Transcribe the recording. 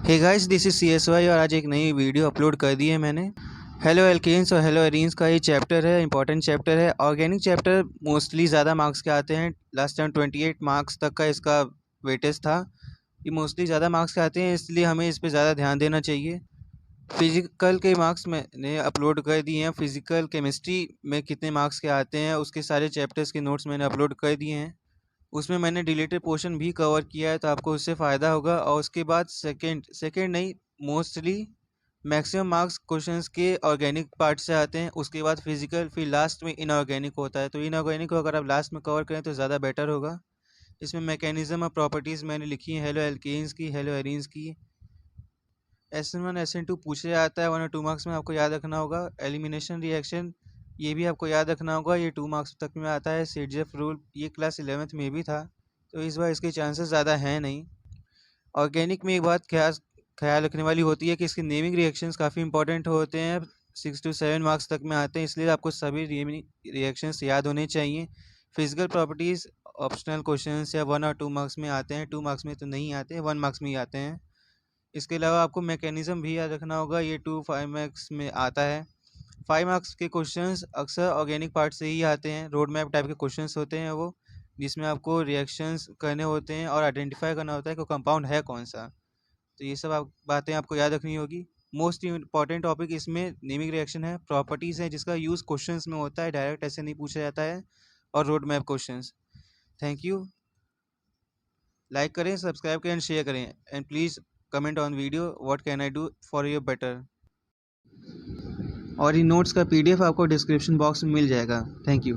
Hey guys, this is CSY और आज एक नई वीडियो अपलोड कर दी है मैंने। हेलो एल्केन्स और हेलो एरीन्स का ये चैप्टर है, इंपॉर्टेंट चैप्टर है। ऑर्गेनिक चैप्टर मोस्टली ज़्यादा मार्क्स के आते हैं। लास्ट टाइम 28 मार्क्स तक का इसका वेटेज था। ये मोस्टली ज़्यादा मार्क्स के आते हैं, इसलिए हमें इस पर ज़्यादा ध्यान देना चाहिए। फिजिकल के मार्क्स मैंने अपलोड कर दिए हैं। फिजिकल केमिस्ट्री में कितने मार्क्स के आते हैं उसके सारे चैप्टर्स के नोट्स मैंने अपलोड कर दिए हैं। उसमें मैंने डिलीटेड पोर्शन भी कवर किया है, तो आपको उससे फ़ायदा होगा। और उसके बाद सेकंड नहीं, मोस्टली मैक्सिमम मार्क्स क्वेश्चंस के ऑर्गेनिक पार्ट से आते हैं। उसके बाद फिजिकल, फिर लास्ट में इनऑर्गेनिक होता है। तो इनऑर्गेनिक को अगर आप लास्ट में कवर करें तो ज़्यादा बेटर होगा। इसमें मैकेनिज्म और प्रॉपर्टीज़ मैंने लिखी हैं, हेलो एल्केन्स की, हेलो एरीन्स की। SN1 SN2 पूछा जाता है 1 और 2 मार्क्स में, आपको याद रखना होगा। एलिमिनेशन रिएक्शन, ये भी आपको याद रखना होगा, ये 2 मार्क्स तक में आता है। सिरजेफ रूल, ये क्लास 11th में भी था, तो इस बार इसके चांसेस ज़्यादा हैं नहीं। ऑर्गेनिक में एक बात ख्याल रखने वाली होती है कि इसके नेमिंग रिएक्शंस काफ़ी इंपॉर्टेंट होते हैं। 6 to 7 मार्क्स तक में आते हैं, इसलिए आपको सभी नेमिंग रिएक्शंस याद होने चाहिए। फिजिकल प्रॉपर्टीज़ ऑप्शनल क्वेश्चंस या 1 और 2 मार्क्स में आते हैं, 2 मार्क्स में तो नहीं आते, 1 मार्क्स में ही आते हैं। इसके अलावा आपको मैकेनिज्म भी याद रखना होगा, ये 5 मार्क्स में आता है। 5 मार्क्स के क्वेश्चंस अक्सर ऑर्गेनिक पार्ट से ही आते हैं। रोड मैप टाइप के क्वेश्चंस होते हैं वो, जिसमें आपको रिएक्शंस करने होते हैं और आइडेंटिफाई करना होता है कि कंपाउंड है कौन सा। तो ये सब बातें आपको याद रखनी होगी। मोस्ट इंपॉर्टेंट टॉपिक इसमें नेमिंग रिएक्शन है, प्रॉपर्टीज़ है, जिसका यूज़ क्वेश्चंस में होता है, डायरेक्ट ऐसे नहीं पूछा जाता है, और road map questions. Thank you. Like करें, सब्सक्राइब करें एंड शेयर करें, and please comment on video what can I do for your better. और इन नोट्स का PDF आपको डिस्क्रिप्शन बॉक्स में मिल जाएगा। Thank you.